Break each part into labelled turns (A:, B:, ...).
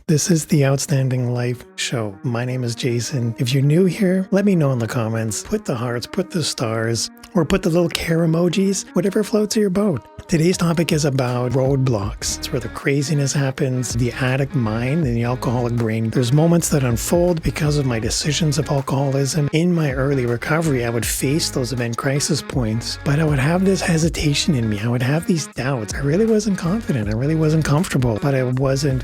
A: This is the Outstanding Life Show. My name is Jason. If you're new here, let me know in the comments. Put the hearts, put the stars, or put the little care emojis, whatever floats your boat. Today's topic is about roadblocks. It's where the craziness happens, the addict mind and the alcoholic brain. There's moments that unfold because of my decisions of alcoholism. In my early recovery, I would face those event crisis points, but I would have this hesitation in me. I would have these doubts. I really wasn't confident. I really wasn't comfortable, but I wasn't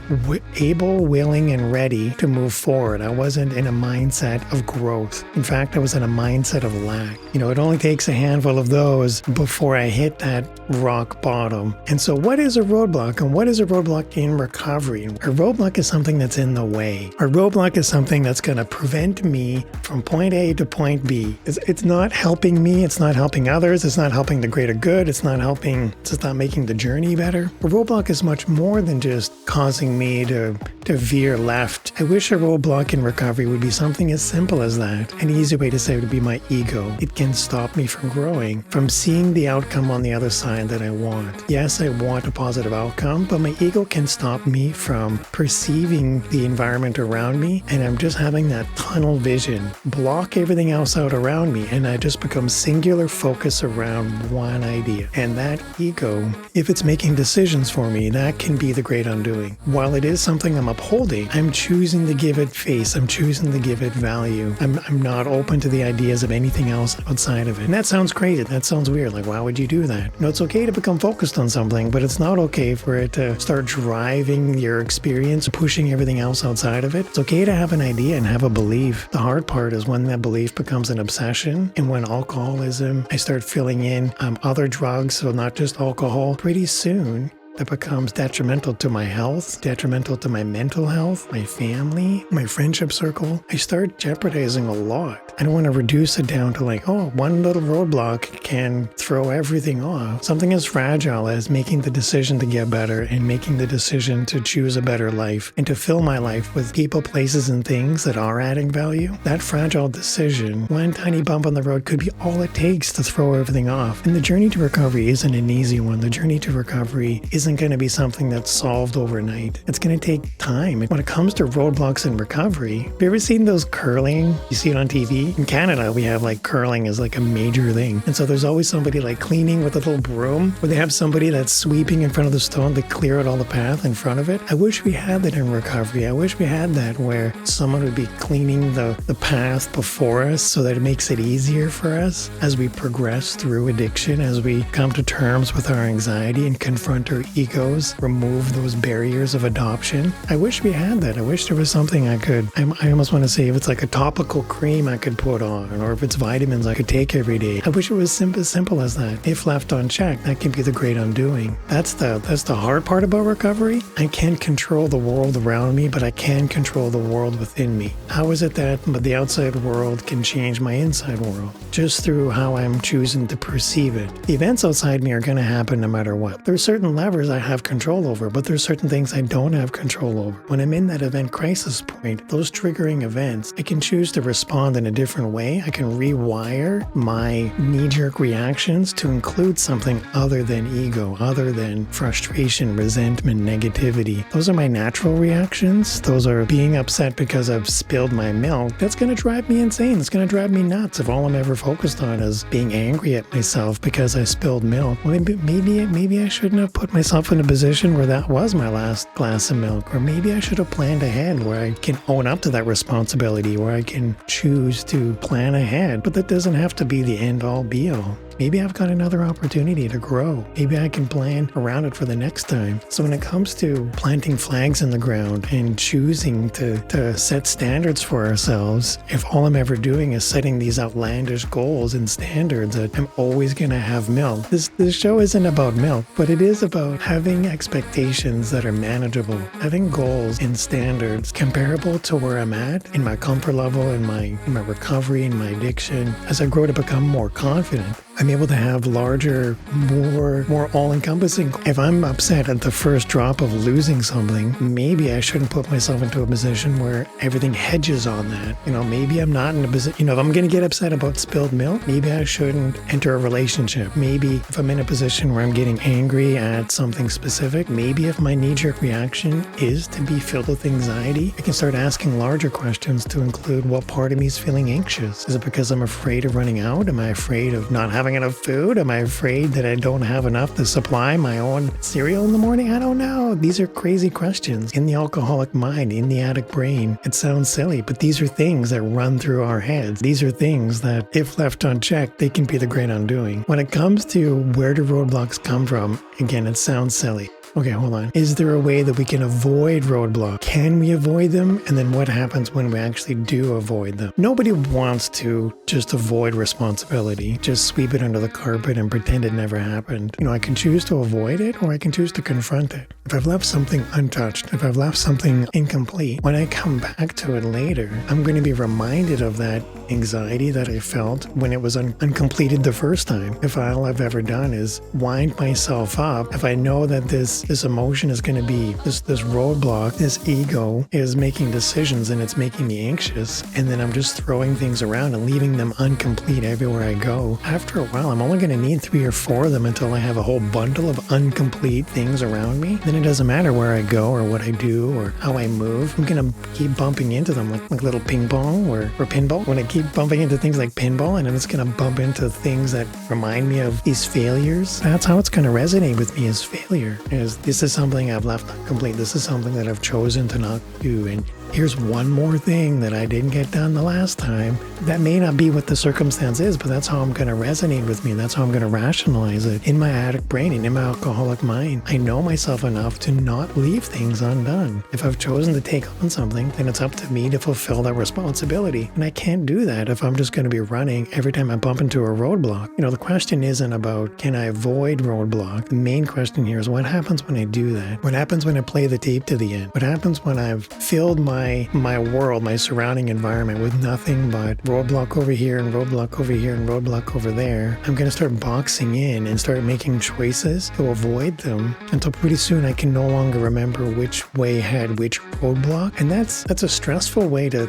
A: able, willing, and ready to move forward. I wasn't in a mindset of growth. In fact, I was in a mindset of lack. It only takes a handful of those before I hit that rock bottom. And so what is a roadblock, and what is a roadblock in recovery? A roadblock is something that's in the way. A roadblock is something that's going to prevent me from point A to point B. It's not helping me. It's not helping others. It's not helping the greater good. It's not making the journey better. A roadblock is much more than just causing me to veer left. I wish a roadblock in recovery would be something as simple as that. An easy way to say it would be my ego. It can stop me from growing, from seeing the outcome on the other side that I want. Yes, I want a positive outcome, but my ego can stop me from perceiving the environment around me, and I'm just having that tunnel vision, block everything else out around me, and I just become singular focus around one idea. And that ego, if it's making decisions for me, that can be the great undoing. While it is something I'm upholding, I'm choosing to give it face. I'm choosing to give it value. I'm not open to the ideas of anything else outside of it. And that sounds crazy. That sounds weird. Like, why would you do that? It's okay to become focused on something, but it's not okay for it to start driving your experience, pushing everything else outside of it. It's okay to have an idea and have a belief. The hard part is when that belief becomes an obsession, and when alcoholism, I start filling in other drugs, so not just alcohol. Pretty soon, that becomes detrimental to my health, detrimental to my mental health, my family, my friendship circle. I start jeopardizing a lot. I don't want to reduce it down to one little roadblock can throw everything off. Something as fragile as making the decision to get better and making the decision to choose a better life and to fill my life with people, places, and things that are adding value. That fragile decision, one tiny bump on the road, could be all it takes to throw everything off. And the journey to recovery isn't an easy one. The journey to recovery isn't going to be something that's solved overnight. It's going to take time. When it comes to roadblocks in recovery, have you ever seen those curling? You see it on TV? In Canada, we have curling is a major thing. And so there's always somebody cleaning with a little broom, where they have somebody that's sweeping in front of the stone to clear out all the path in front of it. I wish we had that in recovery. I wish we had that where someone would be cleaning the path before us so that it makes it easier for us as we progress through addiction, as we come to terms with our anxiety and confront our egos, remove those barriers of adoption. I wish we had that. I wish there was something I almost want to say if it's a topical cream I could put on, or if it's vitamins I could take every day. I wish it was simple as that. If left unchecked, that can be the great undoing. That's the hard part about recovery. I can't control the world around me, but I can control the world within me. How is it that the outside world can change my inside world? Just through how I'm choosing to perceive it. The events outside me are going to happen no matter what. There's certain levers I have control over, but there's certain things I don't have control over. When I'm in that event crisis point, those triggering events, I can choose to respond in a different way. I can rewire my knee-jerk reactions to include something other than ego, other than frustration, resentment, negativity. Those are my natural reactions. Those are being upset because I've spilled my milk. That's going to drive me insane. It's going to drive me nuts if all I'm ever focused on is being angry at myself because I spilled milk. Well, maybe I shouldn't have put myself in a position where that was my last glass of milk, or maybe I should have planned ahead where I can own up to that responsibility, where I can choose to plan ahead, but that doesn't have to be the end-all be-all. Maybe I've got another opportunity to grow. Maybe I can plan around it for the next time. So when it comes to planting flags in the ground and choosing to set standards for ourselves, if all I'm ever doing is setting these outlandish goals and standards that I'm always going to have milk, this show isn't about milk, but it is about having expectations that are manageable, having goals and standards comparable to where I'm at in my comfort level, in my recovery, in my addiction, as I grow to become more confident. I'm able to have larger, more all-encompassing. If I'm upset at the first drop of losing something, maybe I shouldn't put myself into a position where everything hedges on that. Maybe I'm not in a position, if I'm going to get upset about spilled milk, maybe I shouldn't enter a relationship. Maybe if I'm in a position where I'm getting angry at something specific, maybe if my knee-jerk reaction is to be filled with anxiety, I can start asking larger questions to include what part of me is feeling anxious. Is it because I'm afraid of running out? Am I afraid of not having enough food? Am I afraid that I don't have enough to supply my own cereal in the morning? I don't know. These are crazy questions. In the alcoholic mind, in the addict brain, it sounds silly, but these are things that run through our heads. These are things that, if left unchecked, they can be the great undoing. When it comes to where do roadblocks come from, again, it sounds silly. Okay, hold on. Is there a way that we can avoid roadblocks? Can we avoid them? And then what happens when we actually do avoid them? Nobody wants to just avoid responsibility, just sweep it under the carpet and pretend it never happened. I can choose to avoid it or I can choose to confront it. If I've left something untouched, if I've left something incomplete, when I come back to it later, I'm going to be reminded of that anxiety that I felt when it was uncompleted the first time. If all I've ever done is wind myself up, if I know that this emotion is going to be, this roadblock, this ego is making decisions and it's making me anxious, and then I'm just throwing things around and leaving them incomplete everywhere I go. After a while, I'm only going to need 3 or 4 of them until I have a whole bundle of incomplete things around me. Then it doesn't matter where I go or what I do or how I move. I'm going to keep bumping into them like little ping pong or pinball. When I keep bumping into things like pinball, and then it's going to bump into things that remind me of these failures. That's how it's going to resonate with me, as failure. This is something I've left incomplete. This is something that I've chosen to not do. And here's one more thing that I didn't get done the last time. That may not be what the circumstance is, but that's how I'm going to resonate with me. That's how I'm going to rationalize it in my addict brain and in my alcoholic mind. I know myself enough to not leave things undone. If I've chosen to take on something, then it's up to me to fulfill that responsibility. And I can't do that if I'm just going to be running every time I bump into a roadblock. The question isn't about, can I avoid roadblock? The main question here is, what happens when I do that? What happens when I play the tape to the end? What happens when I've filled my world, my surrounding environment with nothing but roadblock over here and roadblock over here and roadblock over there? I'm going to start boxing in and start making choices to avoid them until pretty soon I can no longer remember which way had which roadblock. And that's a stressful way to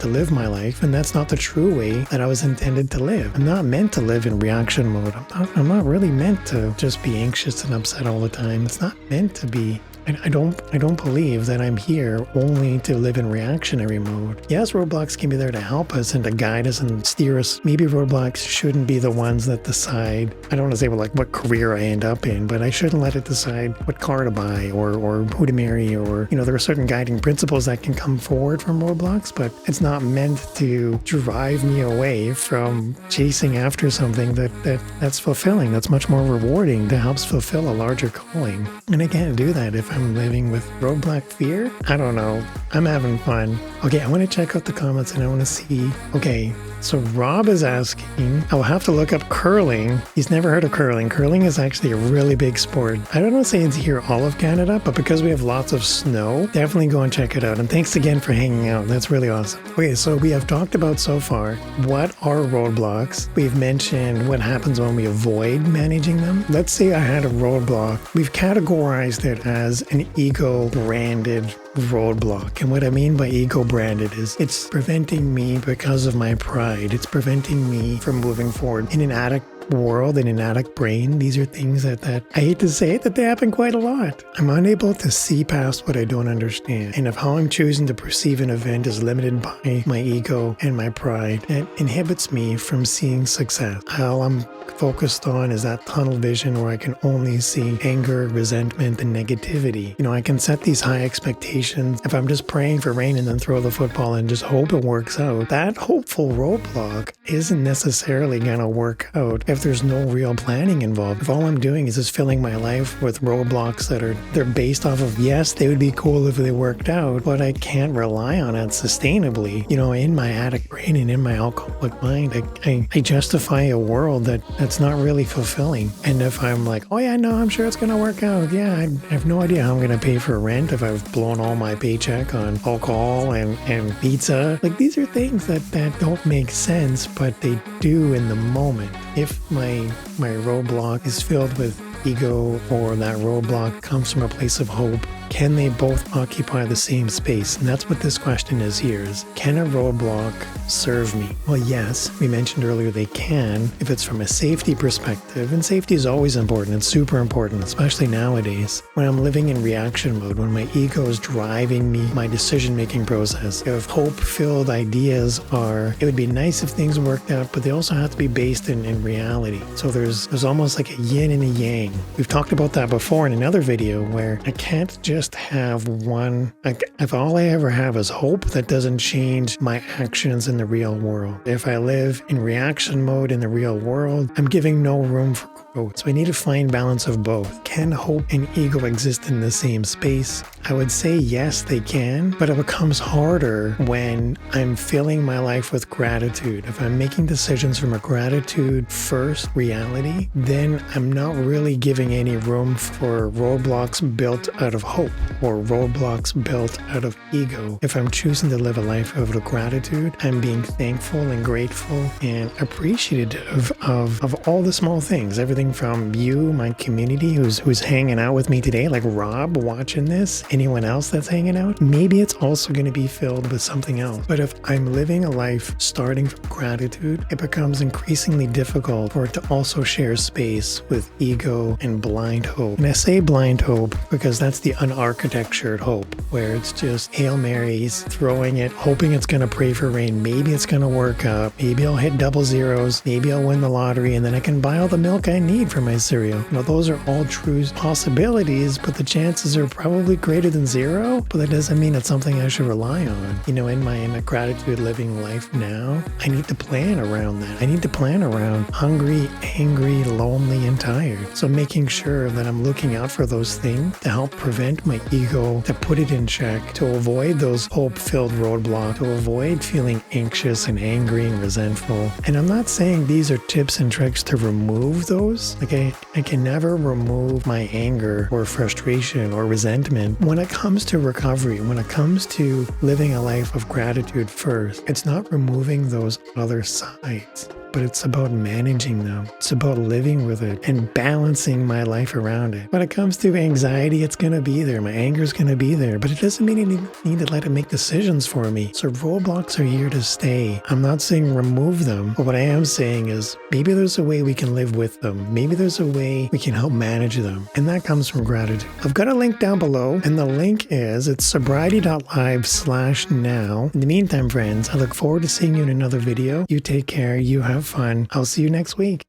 A: live my life, and that's not the true way that I was intended to live. I'm not meant to live in reaction mode. I'm not really meant to just be anxious and upset all the time. It's not meant to be. I don't believe that I'm here only to live in reactionary mode. Yes, roadblocks can be there to help us and to guide us and steer us. Maybe roadblocks shouldn't be the ones that decide, I don't want to say what career I end up in, but I shouldn't let it decide what car to buy or who to marry, or, there are certain guiding principles that can come forward from roadblocks, but it's not meant to drive me away from chasing after something that's fulfilling, that's much more rewarding, that helps fulfill a larger calling. And I can't do that if I'm living with roadblock fear. I don't know. I'm having fun. Okay, I want to check out the comments and I want to see. Okay, so Rob is asking, I'll have to look up curling. He's never heard of curling. Curling is actually a really big sport. I don't know say it's here all of Canada, but because we have lots of snow, definitely go and check it out. And thanks again for hanging out. That's really awesome. Okay, so we have talked about so far what are roadblocks. We've mentioned what happens when we avoid managing them. Let's say I had a roadblock. We've categorized it as an ego-branded roadblock. And what I mean by ego-branded is it's preventing me because of my pride. It's preventing me from moving forward. In an addict world, in an addict brain, these are things that I hate to say it, that they happen quite a lot. I'm unable to see past what I don't understand. And if how I'm choosing to perceive an event is limited by my ego and my pride, it inhibits me from seeing success. All I'm focused on is that tunnel vision where I can only see anger, resentment, and negativity. I can set these high expectations. If I'm just praying for rain and then throw the football and just hope it works out, that hopeful roadblock isn't necessarily going to work out if there's no real planning involved. If all I'm doing is just filling my life with roadblocks they're based off of, yes, they would be cool if they worked out, but I can't rely on it sustainably. In my addict brain and in my alcoholic mind, I justify a world that's not really fulfilling. And if I'm like, oh yeah, no, I'm sure it's going to work out. Yeah, I have no idea how I'm going to pay for rent if I've blown all my paycheck on alcohol and pizza. These are things that don't make sense, but they do in the moment. If my roadblock is filled with ego, or that roadblock comes from a place of hope, can they both occupy the same space? And that's what this question is here, is can a roadblock serve me? Well, yes, we mentioned earlier they can if it's from a safety perspective, and safety is always important. It's super important, especially nowadays when I'm living in reaction mode, when my ego is driving me, my decision-making process. If hope-filled ideas are, it would be nice if things worked out, but they also have to be based in reality. So there's almost like a yin and a yang. We've talked about that before in another video, where I can't just have one, if all I ever have is hope, that doesn't change my actions in the real world. If I live in reaction mode in the real world, I'm giving no room for growth. So I need to find balance of both. Can hope and ego exist in the same space? I would say yes, they can, but it becomes harder when I'm filling my life with gratitude. If I'm making decisions from a gratitude first reality, then I'm not really giving any room for roadblocks built out of hope or roadblocks built out of ego. If I'm choosing to live a life of gratitude, I'm being thankful and grateful and appreciative of all the small things. Everything from you, my community who's hanging out with me today, like Rob watching this, anyone else that's hanging out. Maybe it's also going to be filled with something else. But if I'm living a life starting from gratitude, it becomes increasingly difficult for it to also share space with ego and blind hope. And I say blind hope because that's the unarchitectured hope, where it's just Hail Marys, throwing it, hoping it's going to pray for rain. Maybe it's going to work out. Maybe I'll hit double zeros. Maybe I'll win the lottery, and then I can buy all the milk I need for my cereal. Those are all true possibilities, but the chances are probably greater than zero. But that doesn't mean it's something I should rely on. In my gratitude living life now, I need to plan around that. I need to plan around hungry, angry, lonely, and tired. So making sure that I'm looking out for those things to help prevent my ego, to put it in check, to avoid those hope-filled roadblocks, to avoid feeling anxious and angry and resentful. And I'm not saying these are tips and tricks to remove those. I can never remove my anger or frustration or resentment. When it comes to recovery, when it comes to living a life of gratitude first, it's not removing those other sides, but it's about managing them. It's about living with it and balancing my life around it. When it comes to anxiety, it's going to be there. My anger is going to be there, but it doesn't mean I need to let it make decisions for me. So roadblocks are here to stay. I'm not saying remove them, but what I am saying is maybe there's a way we can live with them. Maybe there's a way we can help manage them. And that comes from gratitude. I've got a link down below, and the link is, it's sobriety.live/now. In the meantime, friends, I look forward to seeing you in another video. You take care. You have fun. I'll see you next week.